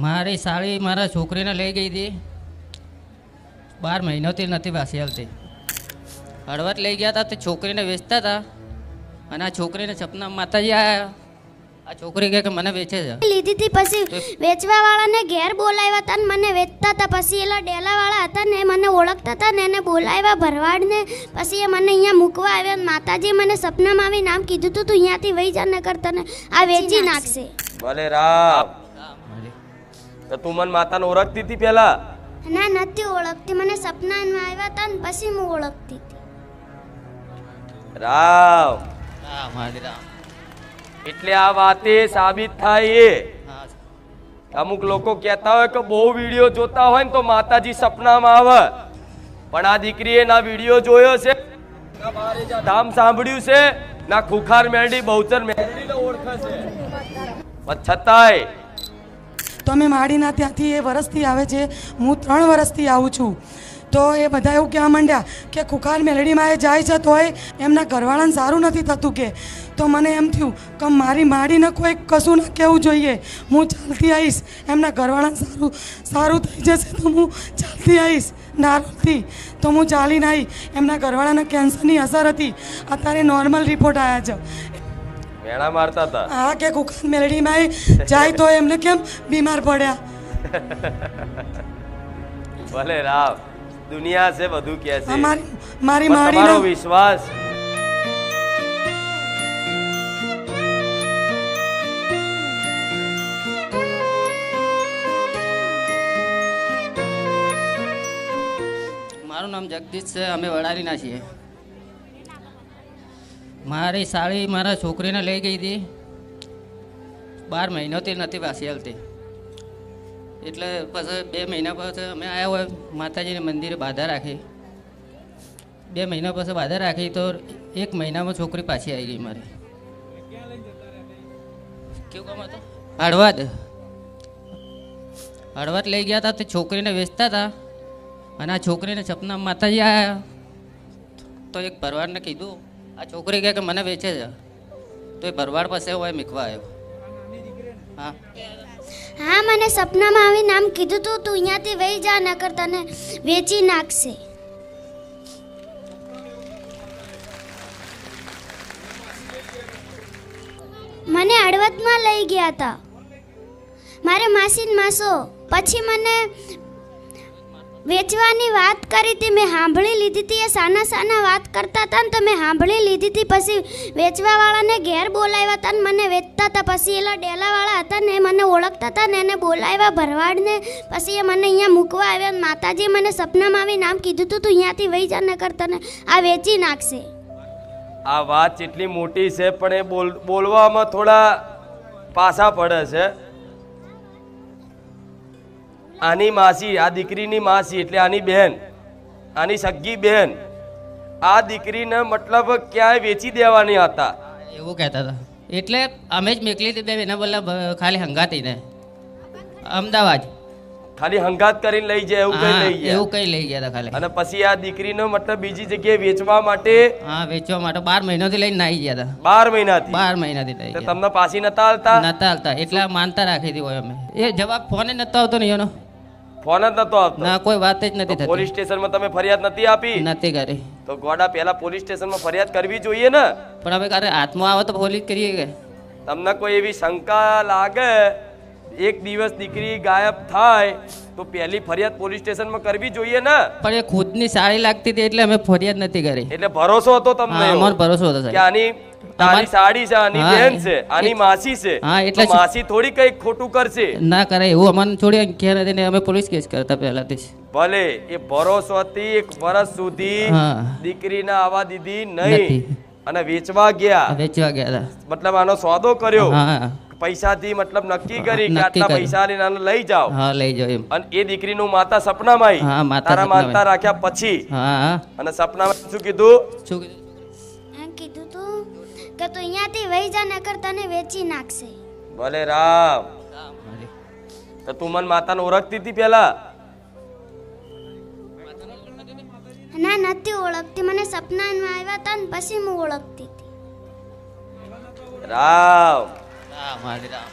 મારી સાળી મારા છોકરીને લઈ ગઈ હતી 12 મહિનાથી નથી પાછી આવતી. હળવદ લઈ ગયા હતા તે છોકરીને વેચતા હતા અને આ છોકરીને સપના માતાજી આવ્યા. આ છોકરી કહે કે મને વેચે છે. લીધી હતી પછી વેચવા વાળાને ઘેર બોલાવ્યા હતા ને મને વેચતા હતા. પછી એલા ડેલા વાળા હતા ને મને ઓળખતા હતા ને એને બોલાવ્યા ભરવાડને. પછી એ મને અહીંયા મૂકવા આવ્યા. માતાજી મને સપનામાં આવી નામ કીધું તું અહીંયાથી વહી જા ન કરતા ને આ વેચી નાખશે. ભલે રામ. તો તું મને માતાને ઓળખતી હતી પેલા? ના નથી ઓળખતી. મને સપનામાં આવ્યા હતા ને પછી હું ઓળખતી હતી. રામ. હા મારી રામ. એટલે આ વાતે સાબિત થાય એ હા અમુક લોકો કહેતા હોય કે બહુ વિડીયો જોતા હોય ને તો માતાજી સપનામાં આવે, પણ આ દીકરીએ ના વિડીયો જોયો છે, નામ સાંભળ્યું છે, ના ખુખાર મેરડી બહુચર મેરડીને ઓળખે છે, પણ છતાંય તો અમે માડીના ત્યાંથી એ વર્ષથી આવે છે. હું 3 વર્ષથી આવું છું. તો એ બધા એવું કહેવા માંડ્યા કે ખુખાર મેલડીમાં એ જાય છે તોય એમના ઘરવાળાને સારું નથી થતું કે. તો મને એમ થયું કે મારી માડીને કોઈ કશું ના કહેવું જોઈએ. હું ચાલતી આવીશ, એમના ઘરવાળાને સારું થઈ જશે તો હું ચાલતી આવીશ નારોલથી. તો હું ચાલીને આવી. એમના ઘરવાળાને કેન્સરની અસર હતી, અત્યારે નોર્મલ રિપોર્ટ આવ્યા છે. મેણા મારતા હતા. હા કે ખુખાર મેલડીમાં જાય તો એમને કેમ બીમાર પડ્યા. ભલે રામ. દુનિયા છે બધું કે છે. મારી પણ તમારો માડીનો વિશ્વાસ મારું નામ જગદીશ છે. અમે વડાલીના છીએ. મારી સાળી મારા છોકરીને લઈ ગઈ હતી 12 મહિનાથી નથી પાછી આવતી. એટલે પછી 2 મહિના પછી અમે આવ્યા હોય માતાજીને મંદિરે બાધા રાખી. 2 મહિના પછી બાધા રાખી તો 1 મહિનામાં છોકરી પાછી આવી ગઈ મારી. કેવું કામ હતું? હળવદ લઈ ગયા હતા તે છોકરીને વેચતા હતા અને આ છોકરીને સપના માતાજી આવ્યા. તો એક ભરવાડને કીધું, આ છોકરી કહે કે મને વેચે છે. તો એ ભરવાડ પાસે હોય મીખવા આવ્યો. હા હા મને સપનામાં આવી નામ કીધું તું અહીંયાથી વહી જા ન કરતા ને વેચી નાખશે. મને હળવદમાં લઈ ગયા હતા મારે માસી ને માસો. પછી મને વેચવાની વાત કરી હતી, મેં સાંભળી લીધી હતી. એ સાના વાત કરતા હતા ને તો મેં સાંભળી લીધી હતી. પછી વેચવાવાળાને ઘેર બોલાવ્યા હતા ને મને વેચતા હતા. પછી એલા ડેલાવાળા હતા ને મને ઓળખતા હતા ને એને બોલાવ્યા ભરવાડને. પછી એ મને અહીંયા મૂકવા આવ્યા. માતાજી મને સપનામાં આવી નામ કીધું તું અહીંયાથી વહી જા ન કરતા ને આ વેચી નાખશે. આ વાત એટલી મોટી છે પણ એ બોલવામાં થોડા પાસા પડે છે. આની માસી, આ દીકરીની માસી એટલે આની બહેન, આની સગી બહેન આ દીકરીને મતલબ ક્યાંય વેચી દેવાની હતા એવું કહેતા હતા. એટલે અમે જ મેકલી હતી 2 મહિના પહેલા ખાલી હંગાતીને અમદાવાદ ખાલી હંગાત કરીને લઈ જાય એવું કઈ લઈ ગયા. એવું કઈ લઈ ગયા હતા ખાલી. અને પછી આ દીકરીને મતલબ બીજી જગ્યાએ વેચવા માટે હા વેચવા માટે 12 મહિનાથી લઈને નાઈ ગયા હતા. 12 મહિનાથી 12 મહિનાથી લઈ તો ગયા. તમને પાછી નતા હાલતા? નતા હાલતા એટલે માનતા રાખી હતી હોય અમે. એ જવાબ ફોને નતો આવતો ને એનો. ફોન જ નતો આપતો? ના કોઈ વાત જ નથી થતી. પોલીસ સ્ટેશનમાં તમે ફરિયાદ નથી આપી? નથી કરી. તો ગોડા પહેલા પોલીસ સ્ટેશનમાં ફરિયાદ કરવી જોઈએ ને. પણ હવે ક્યારે હાથમાં આવે તો પોલીસ કરીએ કે? તમને કોઈ એવી શંકા લાગે એક દિવસ દીકરી ગાયબ થાય તો પહેલી ફરિયાદ પોલીસ સ્ટેશનમાં કરવી જોઈએ ને. પણ એ ખુદની સારી લાગતી હતી એટલે અમે ફરિયાદ નથી કરી. એટલે ભરોસો હતો તમને એવો? અમારો ભરોસો હતો કે સાહેબ. આની તારી સાડી છે, આની હા, બહેન છે, આની માસી છે. હા, એટલે તો માસી થોડી કઈ ખોટું કરશે. ના કરે એવું અમને છોડી ક્યાં નથી ને અમે પોલીસ કેસ કરતા પહેલાથી જ. ભલે એ ભરોસોથી 1 વર્ષ સુધી હા. દીકરીને આવા દીધી નથી. નહીં અને વેચવા ગયા. વેચવા ગયા હતા. મતલબ આનો સોદો કર્યો, હા પૈસાથી મતલબ નક્કી કરી કે નક્કી આટલા કર્યું. પૈસા લઈને આને લઈ જાઓ. હા લઈ જાઓ એમ. અને એ દીકરીનું માતા સપનામાં હા, આવી, માતા તારા સપનામાં માનતા રાખ્યા પછી હા અને સપનામાં શું કીધું? શું કીધું? એમ કીધું તું કે તું અહીંયાથી વહી જા ન કરતા ને વેચી નાખશે. ભલે રામ. તો તું મને માતાને ઓળખતી હતી પેલા? ના નથી ઓળખતી. મને સપનામાં આવ્યા હતા ને પછી હું ઓળખતી હતી. રામ. રામ હરે રામ.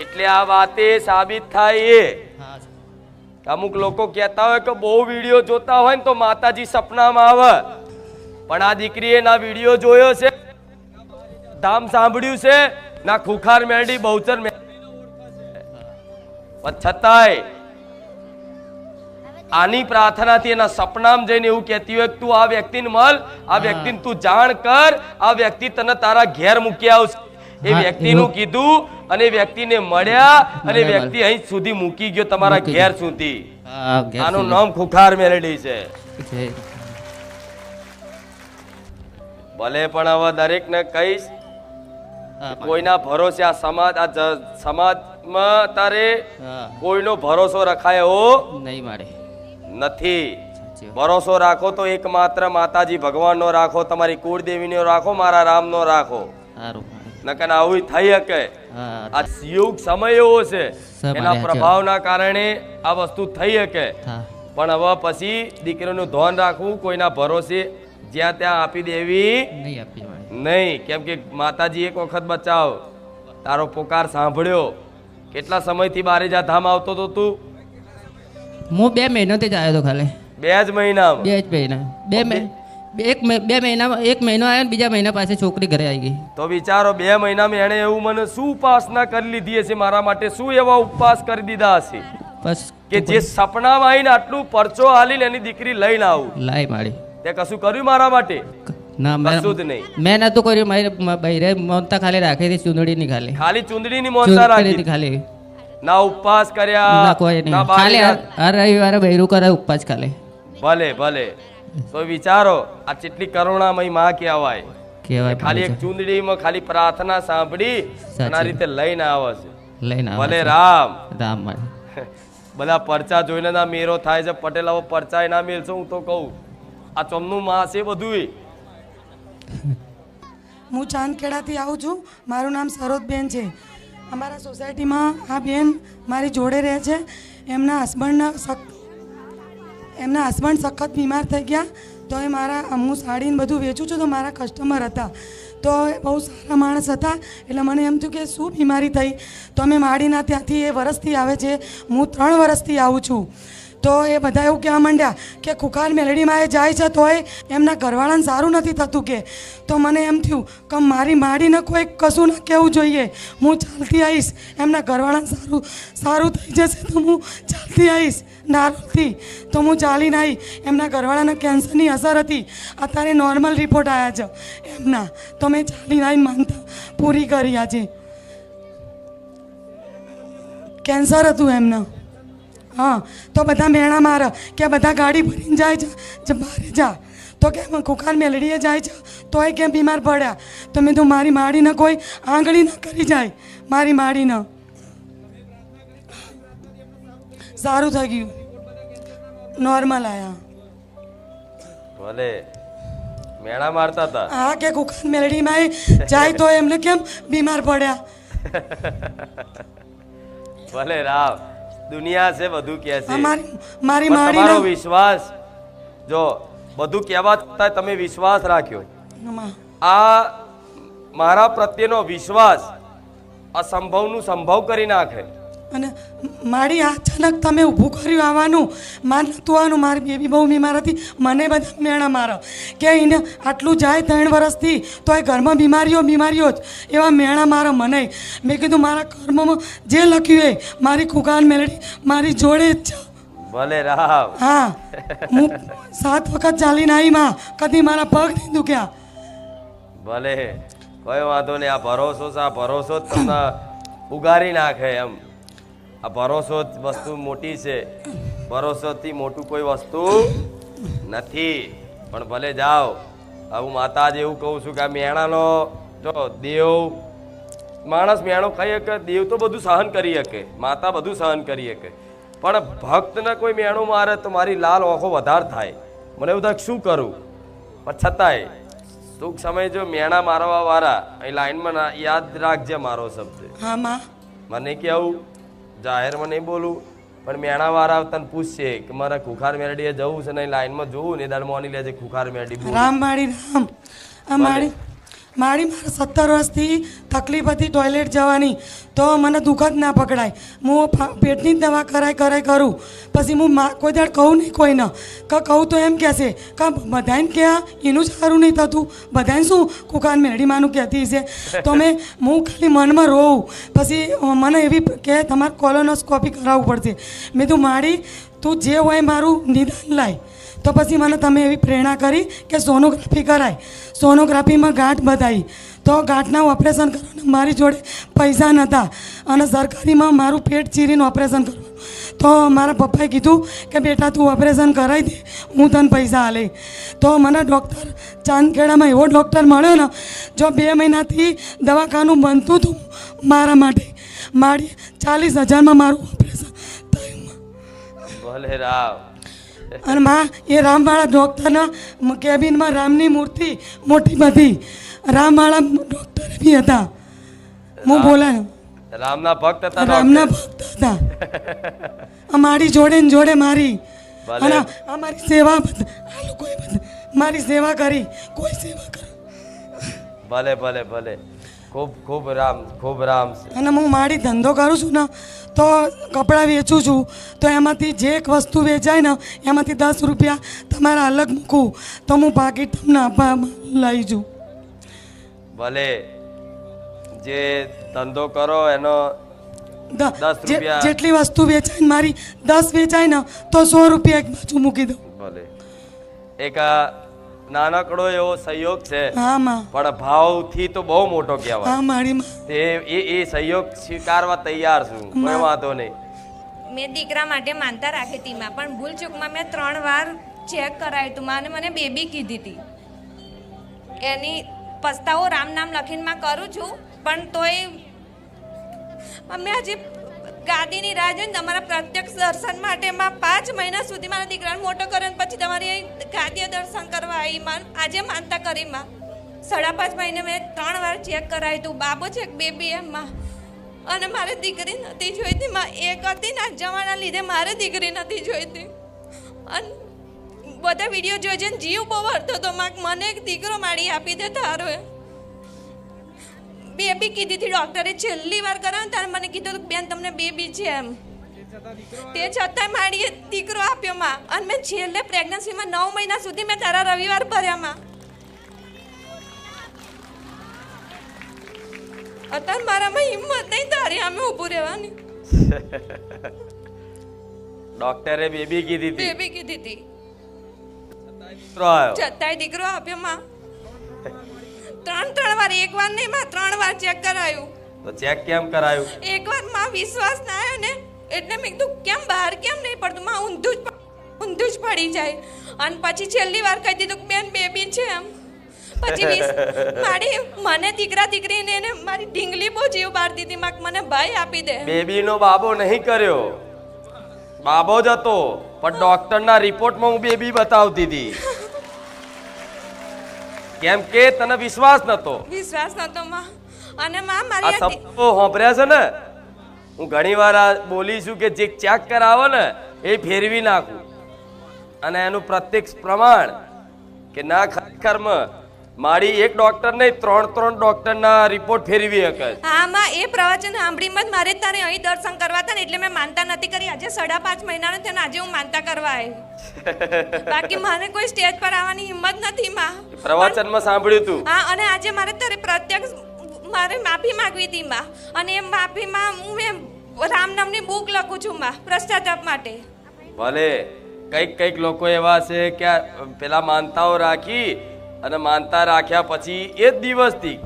એટલે આ વાતે સાબિત થાય એ હા અમુક લોકો કહેતા હોય કે બહુ વિડીયો જોતા હોય ને તો માતાજી સપનામાં આવે, પણ આ દીકરીએ ના વિડીયો જોયો છે, ધામ સાંભળ્યું છે, ના ખુખાર મેરડી બહુચર પણ છતાંય આની પ્રાર્થનાથી એના સપનામાં જઈને એવું કહેતી હોય કે તું આ વ્યક્તિને મળ, આ વ્યક્તિને તું જાણ કર, આ વ્યક્તિ તને તારા ઘેર મૂકી આવશે. એ વ્યક્તિનું કીધું અને એ વ્યક્તિને મળ્યા અને વ્યક્તિ અહીં સુધી મૂકી ગયો તમારા ઘેર સુધી. હા ઘેર આનું સુધી. નામ ખુખાર મેલડી છે. છે. ભલે પણ હવે દરેક ને કહીશ હા કોઈના ભરોસે આ સમાજમાં તારે હા કોઈનો ભરોસો રખાય એવો નહીં મારે નથી. સાચી વાત. ભરોસો રાખો તો એકમાત્ર માતાજી ભગવાનનો રાખો, તમારી કુળદેવીનો રાખો, મારા રામનો રાખો. સારું નકર આવું થઈ શકે. હા આ યુગ સમય એવો છે, સમય એના છે. પ્રભાવના કારણે આ વસ્તુ થઈ શકે. હા પણ હવે પછી દીકરીનું ધ્યાન રાખવું, કોઈના ભરોસે જ્યાં ત્યાં આપી દેવી નહીં આપી મારે નહીં. કેમ કે માતાજી એક વખત બચાવ, તારો પોકાર સાંભળ્યો. કેટલા સમયથી બારેજા ધામ આવતો તો તું? હું 2 મહિનાથી જ આવ્યો હતો ખાલી 2 જ મહિના. 2 જ મહિના 2 મહિનામાં 1 મહિનો આવ્યો ને બીજા મહિના પાસે છોકરી ઘરે આવી ગઈ. તો વિચારો 2 મહિનામાં એણે એવું મને શું ઉપાસના કરી લીધી હશે મારા માટે, શું એવા ઉપવાસ કરી દીધા હશે બસ કે જે સપનામાં આવીને આટલું પરચો હાલીને એની દીકરી લઈને આવું. લાઈ મારી તે કશું કર્યું મારા માટે? ના કશું જ નહીં. મેં નતું કર્યું. મારી બૈરે મોનતા ખાલી રાખી હતી ચૂંદડીની ખાલી ખાલી ચૂંદડીની મોનતા રાખી, ખાલી ના ઉપવાસ ના કર્યા, કોઈ નહીં ના ખાલી બારી. હર રવિવારે બૈરું કરે ઉપવાસ ખાલી. ભલે ભલે. તો વિચારો આ કેટલી કરુણામય માં કહેવાય. કેવાય ખાલી એક ચૂંદડીમાં ખાલી પ્રાર્થના સાંભળી અને આ રીતે લઈને આવે છે. લઈને આવે ભલે છે. રામ. રામ મારે બધા પરચા જોઈને ના મેરો થાય છે. પટેલ હવે પરચા ના મેળશે. હું તો કહું આ ચોમનું માં છે બધું. હું ચાંદખેડાથી આવું છું. મારું નામ સરોજબેન છે. અમારા સોસાયટીમાં આ બેન મારી જોડે રહે છે. એમના હસબન્ડ સખત બીમાર થઈ ગયા. તો એ હું સાડીને બધું વેચું છું, તો મારા કસ્ટમર હતા. તો એ બહુ સારા માણસ હતા. એટલે મને એમ થયું કે શું બીમારી થઈ. તો અમે માડીના ત્યાંથી એ વરસથી આવે છે. હું 3 વર્ષથી આવું છું. તો એ બધા એવું કહેવા માંડ્યા કે ખુખાર મેલડીમાં એ જાય છે તોય એમના ઘરવાળાને સારું નથી થતું કે. તો મને એમ થયું કે મારી માડીને કોઈ કશું ના કહેવું જોઈએ. હું ચાલતી આવીશ, એમના ઘરવાળાને સારું થઈ જશે તો હું ચાલતી આવીશ નારોલથી. તો હું ચાલીને આવી. એમના ઘરવાળાને કેન્સરની અસર હતી. અત્યારે નોર્મલ રિપોર્ટ આવ્યા છે એમના. તો મેં ચાલીને આવીને માનતા પૂરી કરી. આજે કેન્સર હતું એમને. હા, તો બધા મેણા મારે કે બધા ગાડી ભરીને જાય છે બહાર જા. તો કે ખુખાર મેલડીએ જાય છે તોય કેમ બીમાર પડ્યા. તો મેં તો મારી માડીને કોઈ આંગળી ન કરી જાય. મારી માડીને સારું થઈ ગયું, નોર્મલ આયા. ભલે મેણા મારતા હતા. હા, કે ખુખાર મેલડીમાં જાય તો એમને કેમ બીમાર પડ્યા. ભલે રામ. દુનિયા છે બધું કહે છે. મારી પણ તમારો માડીને વિશ્વાસ જો બધું કહેવા છતાં તમે વિશ્વાસ રાખ્યો. આ મારા પ્રત્યેનો વિશ્વાસ અસંભવનું સંભવ કરી નાખે. અને મારી અચાનક તમે ઊભું કર્યું આવવાનું. માર નહોતું આવવાનું. મારી બેબી બહુ બીમાર હતી. મને બધા મેણા મારો કે એને આટલું જાય 3 વર્ષથી તો એ ઘરમાં બીમારીઓ જ એવા મેણા મારો મને. મેં કીધું મારા કર્મમાં જે લખ્યું એ મારી ખુખાર મેલડી મારી જોડે જ છે. ભલે રામ. હા, હું 7 વખત ચાલીને આવી માં. કદી મારા પગ નહીં દુખ્યા. ભલે કોઈ વાંધો નહીં. આ ભરોસો છે, આ ભરોસો જ તમને ઉગારી નાખે એમ. આ ભરોસો જ વસ્તુ મોટી છે. ભરોસોથી મોટું કોઈ વસ્તુ નથી. પણ ભલે જાઓ. હું માતાજી એવું કહું છું કે આ મેણાનો જો દેવ માણસ મેણો ખાઈ શકે, દેવ તો બધું સહન કરી શકે, માતા બધું સહન કરી શકે. પણ ભક્તને કોઈ મેણું મારે તો મારી લાલ આંખો વધારે થાય. મને એવું થાય શું કરું. પણ છતાંય ટૂંક સમય જો મેણા મારવા વાળા અહીં લાઈનમાં યાદ રાખજે મારો શબ્દ. હા માં. મને કેવું જાહેરમાં નહીં બોલું, પણ મેણા વાળા તને પૂછશે કે મારે ખુખાર મેરડીએ જવું છે ને લાઈનમાં જોવું ને દાડ મોની લેજે ખુખાર મેરડી બોલ. રામ માડી રામ. આ માડી મારી મારે 17 વર્ષથી તકલીફ હતી ટોયલેટ જવાની, તો મને દુઃખ જ ના પકડાય. હું પેટની જ દવા કરાય કરું. પછી હું કોઈ દાડ કહું નહીં કોઈને, કહું તો એમ કહેશે કે બધાને કહે એનું જ સારું નહીં થતું, બધાને શું કુકાન મેરડી માનું કહેતી છે. તો હું ખાલી મનમાં રોઉં. પછી મને એવી કે તમારે કોલોનોસ્કોપી કરાવવું પડશે. મેં તું માડી તું જે હોય મારું નિદાન લાય. તો પછી મને તમે એવી પ્રેરણા કરી કે સોનોગ્રાફી કરાય. સોનોગ્રાફીમાં ગાંઠ બતાવી, તો ગાંઠના ઓપરેશન કરવાના મારી જોડે પૈસા નહોતા, અને સરકારીમાં મારું પેટ ચીરીને ઓપરેશન કરવાનું. તો મારા પપ્પાએ કીધું કે બેટા તું ઓપરેશન કરાવી દે, હું તને પૈસા આલે. તો મને ડૉક્ટર ચાંદખેડામાં એવો ડૉક્ટર મળ્યો ને, જો 2 મહિનાથી દવાખાનું બનતું હતું મારા માટે, મારી 40,000માં મારું ઓપરેશન થયું. ભલે રામ. અને માં એ રામવાળા ડૉક્ટરના કેબિનમાં રામની મૂર્તિ મોટી બધી, રામવાળા ડૉક્ટર બી હતા. હું બોલાય રામના ભક્ત હતા. રામના ભક્ત હતા. અમારી જોડે ને જોડે મારી, ભલે. અને અમારી સેવા આ લોકોએ મારી સેવા કરી, કોઈ સેવા કરે. ભલે ભલે ભલે. ખૂબ ખૂબ રામ, ખૂબ રામ. અને હું મારી ધંધો કરું છું ને, તો કપડાં વેચું છું, તો એમાંથી જે એક વસ્તુ વેચાય ને એમાંથી 10 રૂપિયા તમારા અલગ મૂકું, તો હું પાકીટ તમને આપવા લઈ જઉં. ભલે, જે ધંધો કરો એનો 10 રૂપિયા. જેટલી વસ્તુ વેચાય ને મારી 10 વેચાય ને તો 100 રૂપિયા એક બાજુ મૂકી દઉં. ભલે. એક નાનકડો એવો સહયોગ છે, હા માં, પણ ભાવથી તો બહુ મોટો કહેવાય. હા મારી માં. તે એ સહયોગ સ્વીકારવા તૈયાર છું, કોઈ વાંધો નહીં. મેં દીકરા માટે માનતા રાખી હતી માં, પણ ભૂલ ચૂકમાં મેં 3 વાર ચેક કરાયું હતું. માને મને બેબી કીધી હતી. એની પસ્તાવો રામ નામ લખીને માં કરું છું, પણ તોય અમે આજે ગાદીની રાહ જોઈને તમારા પ્રત્યક્ષ દર્શન માટે માં 5 મહિના સુધી મારા દીકરાને મોટો કર્યો, પછી તમારી અહીં ગાદીએ દર્શન કરવા આવી માં. આજે માનતા કરી માં. 5.5 મહિને મેં 3 વાર ચેક કરાયું હતું. બાબો છે બેબી એમ માં, અને મારે દીકરી નથી જોઈતી માં. એક હતી ને જવાના લીધે મારે દીકરી નથી જોઈતી. અને બધા વિડીયો જોઈ જોઈને જીવ બહુ વળતો હતો માં, મને એક દીકરો માડી આપી દે તારો. બેબી કીધી હતી ડૉક્ટરે, છેલ્લી વાર કરાવ્યું ત્યારે મને કીધું હતું બેન તમને બેબી છે એમ. તે છતાંય માડીએ દીકરો આપ્યો માં. અને મેં છેલ્લે પ્રેગ્નન્સીમાં 9 મહિના સુધી મેં તારા રવિવાર ભર્યા માં. અત્યારે મારામાં હિંમત નહીં તારી આમે ઊભું રહેવાની. ડોક્ટરે બેબી કીધી હતી. બેબી કીધી હતી, દીકરો આવ્યો. છતાંય દીકરો આપ્યો માં. 3 વાર, એક વાર નહીં માં, 3 વાર ચેક કરાયું. તો ચેક કેમ કરાયું? એક વાર માં વિશ્વાસ ના આવ્યો ને, એટલે મેં કીધું કેમ બહાર કેમ નહીં પડતું માં, ઊંધું જ પડી જાય. અને પછી છેલ્લી વાર કહી દીધું બેન બેબી છે એમ. પછી મારી મને દીકરા દીકરીને એને મારી ઢીંગલી બહુ જીવ બાર દીધી માં, મને ભાઈ આપી દે. બેબીનો બાબો નહીં કર્યો, બાબો જ હતો, પણ ડોક્ટરના રિપોર્ટમાં હું બેબી બતાવતી હતી. કેમ કે તને વિશ્વાસ નતો. વિશ્વાસ નતો માં. અને માં આ મારી શબ્દો સાંભળ્યા છે ને, હું ઘણી વાર બોલીશું કે જે ચેક કરાવો ને એ ફેરવી નાખું, અને એનું પ્રત્યક્ષ પ્રમાણ કે ના ખરેખરમાં મારી એક ડોક્ટર નહીં 3 ડોક્ટરના રિપોર્ટ ફેરવી શકે. હા માં, એ પ્રવચન સાંભળીમાં જ મારે તારે અહીં દર્શન કરવા હતા ને, એટલે મેં માનતા નથી કરી. આજે 5.5 મહિનાનો થયો ને, આજે હું માનતા કરવા આવી. બાકી મને કોઈ સ્ટેજ પર આવવાની હિંમત નથી માં. પ્રવચનમાં સાંભળ્યું તું. હા, અને આજે મારે તારે પ્રત્યક્ષ મારે માફી માંગવી હતી માં. અને એ માફીમાં હું રામ નામની બુક લખું છું માં, પશ્ચાતાપ માટે. ભલે, કઈક લોકો એવા છે કે પેલા માનતાઓ રાખી અને માનતા રાખ્યા પછી એ જ દિવસથી,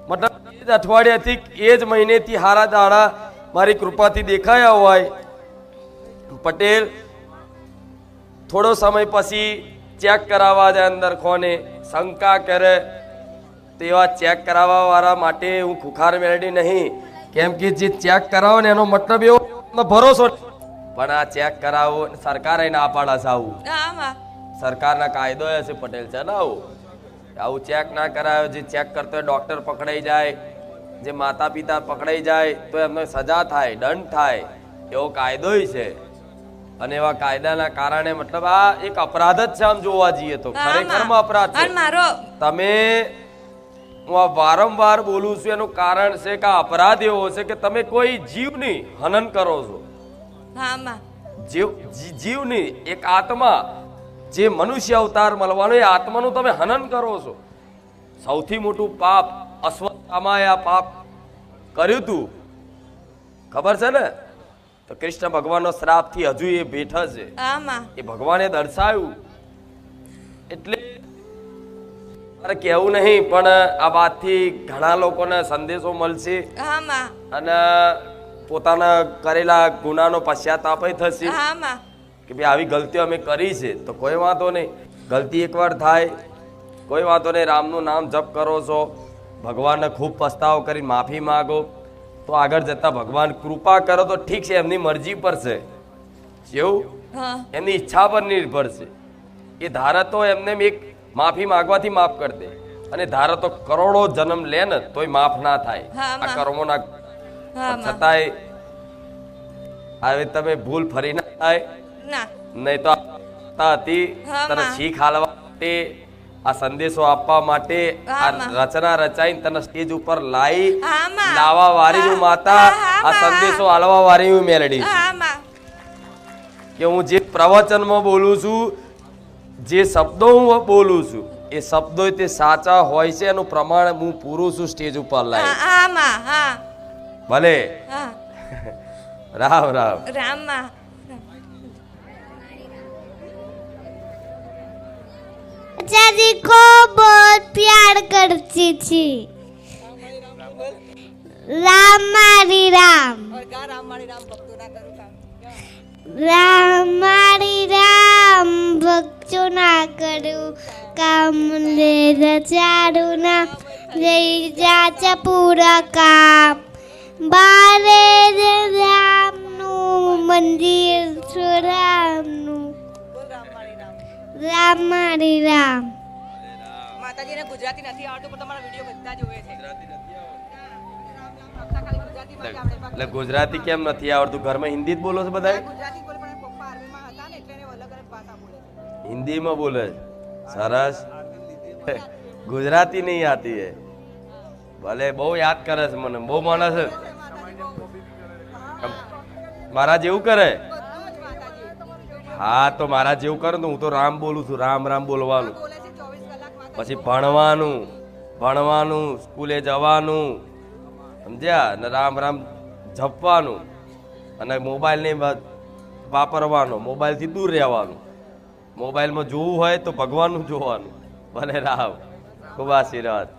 મતલબ એ જ અઠવાડિયાથી, એ જ મહિનેથી હારા દાડા મારી કૃપાથી દેખાયા હોય. પટેલ થોડો સમય પછી ચેક કરાવવા જાય અંદર કોને શંકા કરે, તેવા ચેક કરાવવા વાળા માટે હું ખુખાર મેળવી નહીં. કેમ કે જે ચેક કરાવો ને એનો મતલબ એવો ભરોસો, પણ આ ચેક કરાવો સરકારે ના પાડા છે. આવું હા માં, સરકારના કાયદો હશે પટેલ છે ને, આવું ચેક ના કરાયો. જે ચેક કરતો હોય ડોક્ટર પકડાઈ જાય, જે માતા પિતા પકડાઈ જાય તો એમને સજા થાય, દંડ થાય, એવો કાયદો છે. અને એવા કાયદાના કારણે મતલબ આ એક અપરાધ જ છે આમ જોવા જઈએ તો, ખરેખરમાં અપરાધ છે. અને મારો તમે હું આ વારંવાર બોલું છું એનું કારણ છે કે આ અપરાધ એવો છે કે તમે કોઈ જીવની હનન કરો છો. હા માં. જીવની એક આત્મા જે મનુષ્ય અવતાર મળવાનો એ આત્માનું તમે હનન કરો છો. સૌથી મોટું પાપ અશ્વત્થામાએ આ પાપ કર્યું તું, ખબર છે ને? તો કૃષ્ણ ભગવાનનો શ્રાપથી હજુ એ બેઠા છે. હા માં. એ ભગવાને દર્શાવ્યું. એટલે મારે કહેવું નહીં, પણ આ વાતથી ઘણા લોકોને સંદેશો મળશે હા માં. અને પોતાના કરેલા ગુનાનો પશ્ચાતાપ થશે હા માં. કે ભાઈ આવી ગલતીઓ અમે કરી છે. તો કોઈ વાંધો નહીં, ગલતી એકવાર થાય, કોઈ વાંધો નહીં. રામનું નામ જપ કરો છો, ભગવાનને ખૂબ પસ્તાવો કરી માફી માગો, તો આગળ જતા ભગવાન કૃપા કરો તો ઠીક છે, એમની મરજી પર છે. જેવું હા. એમની ઈચ્છા પર નિર્ભર છે. એ ધારે તો એમને એક માફી માંગવાથી માફ કરી દે, અને ધારે તો કરોડો જન્મ લે ને તોય માફ ના થાય. હા, આ માં. કર્મોના હા માં. છતાંય હવે તમે ભૂલ ફરી ના થાય. ના. નહીં તો આ હતી હા, તને માં. શીખ આલવા માટે, આ સંદેશો આપવા માટે હા, આ માં. રચના રચાઈને તને સ્ટેજ ઉપર લાવી હા માં. લાવા વાળી હું માતા, હા, હા, આ માં. સંદેશો આલવા વાળી હું મેલડી છું. હા માં. કે હું જે પ્રવચનમાં બોલું છું, જે શબ્દો હું બોલું છું, એ શબ્દો તે સાચા હોય છે, એનું પ્રમાણ હું પૂરું છું સ્ટેજ ઉપર હા લાવી. હા માં. હા. ભલે. હા. રામ રામ. રામ માં. चाची को बहुत प्यार करती थी. राम मारी राम. राम मारी राम भक्तो ना करूं काम ले रचारू ना जय जाचा पूरा काम बारे राम નું મંદિર રામનું રામ મારી રામ. માતાજીને ગુજરાતી નથી આવડતું પણ તમારા વિડીયો બધા જોવે છે. એટલે ગુજરાતી કેમ નથી આવડતું? ઘરમાં હિન્દી જ બોલો છો બધા? ગુજરાતી બોલે પણ પપ્પા આર્મીમાં હતા ને એટલે એને અલગ અલગ ભાષા બોલે છે. હિન્દીમાં બોલે છે. સરસ. ગુજરાતી નહીં આતી હે. ભલે, બહુ યાદ કરે છે મને, બહુ માને છે. મારા જેવું કરે? હા, તો મારા જેવું કરે તો હું તો રામ બોલું છું. રામ રામ બોલવાનું, બોલે છે 24 કલાક માતા પછી ભણવાનું, સ્કૂલે જવાનું, સમજ્યા? અને રામ રામ જપવાનું, અને મોબાઈલ નહીં વાપરવાનો, મોબાઈલથી દૂર રહેવાનું. મોબાઈલમાં જોવું હોય તો ભગવાનનું જોવાનું. ભલે રામ. ખૂબ આશીર્વાદ.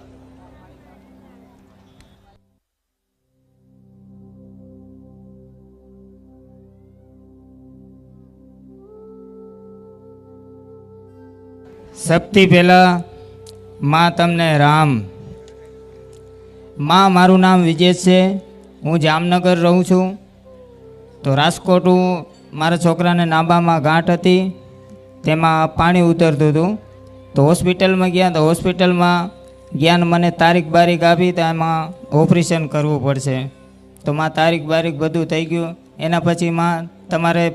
સૌથી પહેલાં માં તમને રામ. માં, મારું નામ વિજેશ છે. હું જામનગર રહું છું. તો રાજકોટ મારા છોકરાને નાભામાં ગાંઠ હતી, તેમાં પાણી ઉતરતું હતું. તો હોસ્પિટલમાં ગયા, તો હોસ્પિટલમાં ગયા ને મને તારીખ બારીખ આપી, તો એમાં ઓપરેશન કરવું પડશે. તો માં તારીખ બારીખ બધું થઈ ગયું. એના પછી માં તમારે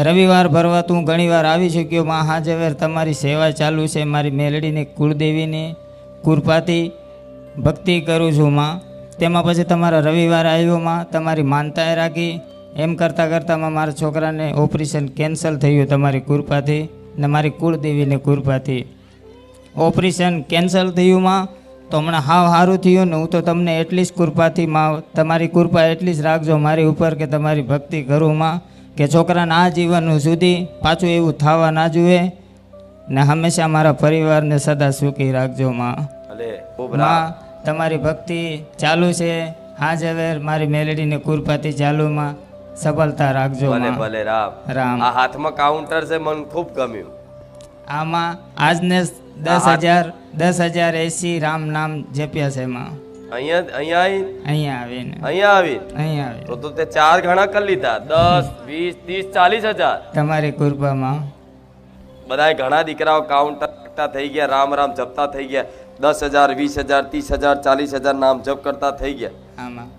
રવિવાર ભરવા તું ઘણીવાર આવી શક્યો. માં હાજવેર તમારી સેવા ચાલુ છે. મારી મેલડીની કુળદેવીની કૃપાથી ભક્તિ કરું છું માં. તેમાં પછી તમારા રવિવાર આવ્યો માં, તમારી માનતાએ રાખી. એમ કરતાં કરતાં મારા છોકરાને ઓપરેશન કેન્સલ થયું તમારી કૃપાથી ને મારી કુળદેવીની કૃપાથી. ઓપરેશન કેન્સલ થયું માં, તો હમણાં હાવ સારું થયું ને. હું તો તમને એટલી જ કૃપાથી માં, તમારી કૃપા એટલી જ રાખજો મારી ઉપર કે તમારી ભક્તિ કરું માં, કે છોકરાને આ જીવન સુધી પાછું એવું થવા ના જોઈએ ને હંમેશા મારા પરિવારને સદા સુખી રાખજો માં. ભલે, ખૂબ રામ. માં, તમારી ભક્તિ ચાલુ છે. હા જવેર મારી મેલડીની કૃપાથી ચાલુમાં સફળતા રાખજો ભલે માં. ભલે રામ. રામ. આ હાથમાં કાઉન્ટર છે, મને ખૂબ ગમ્યું. આમાં આજને 10,080 રામ નામ જપ્યા છે માં. અહીંયા અહીંયા આવીને આવી અહીંયા આવી તો તે 4 ગણા કરી લીધા. 10, 20, 30, 40,000. તમારી કૃપામાં. બધાય ઘણા દીકરાઓ કાઉન્ટર કરતા થઈ ગયા, રામ રામ જપતા થઈ ગયા. 10,000, 20,000, 30,000, 40,000 નામ જપ કરતા થઈ ગયા. આમાં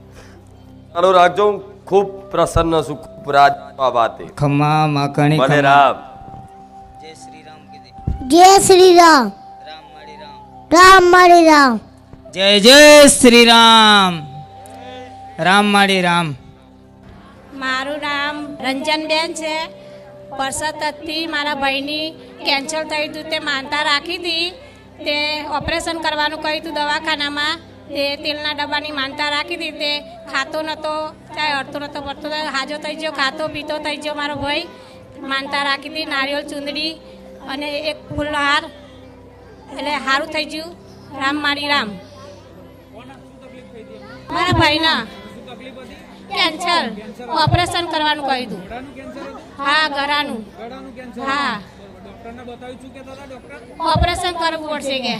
ચાલો રાખજો. હું ખૂબ પ્રસન્ન છું, ખૂબ રાજ આ વાતે. ખમા માં કણી ભલે ખમા. રામ. જય શ્રી રામ કીધી. જય શ્રી રામ. રામ મારી રામ. રામ મારી રામ. જય જય શ્રી રામ. રામ માડી રામ. મારું નામ રંજનબેન છે. પરસતથી મારા ભાઈની કેન્સર થયું હતું, તે માનતા રાખી હતી. તે ઓપરેશન કરવાનું કહ્યું હતું દવાખાનામાં. તે તેલના ડબ્બાની માનતા રાખી હતી. તે ખાતો નહોતો, ચાहे અડતો નહોતો પડતો, હાજો થઈ ગયો, ખાતો પીતો થઈ ગયો મારો ભાઈ. માનતા રાખી હતી, નારિયેળ ચૂંદડી અને એક ફૂલહાર, એટલે સારું થઈ ગયું. રામ મારી રામ. મારા ભાઈના કેન્સર ઓપરેશન કરવાનું કહ્યું હતું. હા, ગળાનું. હા, ઓપરેશન કરવું પડશે કે.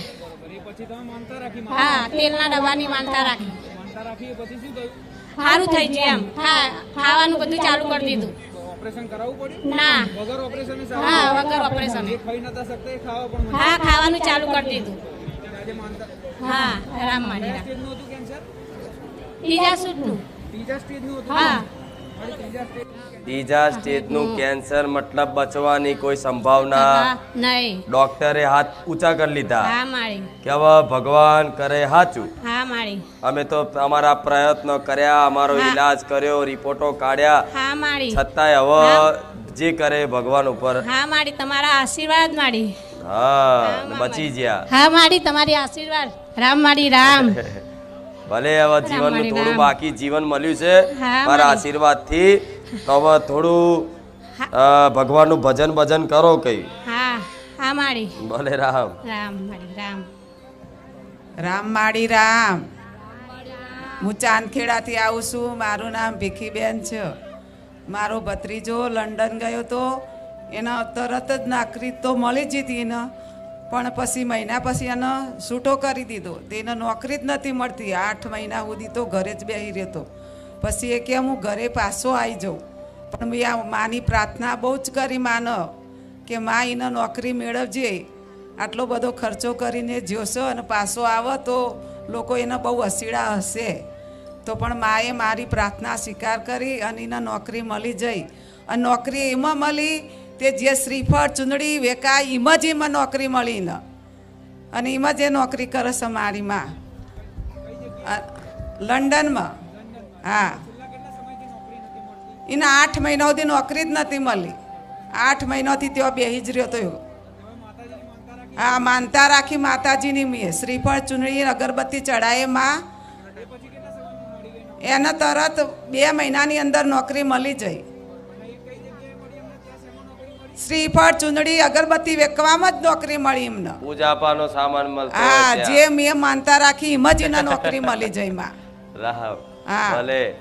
હા, તેલના ડબ્બાની માનતા રાખી. સારું થઈ ગયું એમ. હા, ખાવાનું બધું ચાલુ કરી દીધું. ના, હા, વગર ઓપરેશન. હા, ખાવાનું ચાલુ કરી દીધું. હા, રામ મારી રામ. ત્રીજા સુધનું. હા, ત્રીજા સ્ટેજનું કેન્સર, મતલબ બચવાની કોઈ સંભાવના નહીં. ડોક્ટરે હાથ ઊંચા કરી લીધા હા મારી. કે હવે ભગવાન કરે સાચું. હા મારી. અમે તો અમારા પ્રયત્નો કર્યા, અમારો ઈલાજ કર્યો, રિપોર્ટો કાઢ્યા, હા મારી. છતાંય હવે જે કરે ભગવાન ઉપર. હા મારી, તમારા આશીર્વાદ મારી. હા, બચી ગયા. હા મારી, તમારી આશીર્વાદ. રામ મારી રામ. ભલે હવે જીવનનું થોડું બાકી જીવન મળ્યું છે હા, મારા આશીર્વાદથી. તો હવે થોડું ભગવાનનું ભજન ભજન કરો કઈ. હા, હા મારી. ભલે રામ. રામ મારી રામ. રામ માળી રામ. હું ચાંદખેડાથી આવું છું. મારું નામ ભીખીબેન છે. મારો ભત્રીજો લંડન ગયો તો એના તરત જ નોકરી તો મળી જ હતી એને, પણ પછી મહિના પછી એને છૂટો કરી દીધો. તેને નોકરી જ નથી મળતી. 8 મહિના સુધી તો ઘરે જ બેસી રહેતો. પછી એ કે હું ઘરે પાછો આવી જાઉં, પણ મેં આ માની પ્રાર્થના બહુ જ કરી માનો કે માં એને નોકરી મેળવજે. આટલો બધો ખર્ચો કરીને જોશો અને પાછો આવે તો લોકો એને બહુ હસીડા હશે. તો પણ માએ મારી પ્રાર્થના સ્વીકાર કરી અને એને નોકરી મળી જઈ. અને નોકરી એમાં મળી તે જે શ્રીફળ ચૂંદડી વેકાય એમાં જ એમાં નોકરી મળી ને, અને એમાં જે નોકરી કરે છે મારી માં લંડનમાં. હા, એને 8 મહિના સુધી નોકરી જ નથી મળી. 8 મહિનાથી તેઓ બેસી જ રહ્યો તો. હા, માનતા રાખી માતાજીની મેં શ્રીફળ ચૂંદડી અગરબત્તી ચડાયે માં. એને તરત 2 મહિનાની અંદર નોકરી મળી જઈ. શ્રીફળ ચૂંદડી અગરબત્તી વેકવામાં જ નોકરી મળી એમને. પૂજાપાનો સામાન મળતો. હા, જે મેં માનતા રાખી એમ જ એને નોકરી મળી જઈ માં. રામ. હા. ભલે.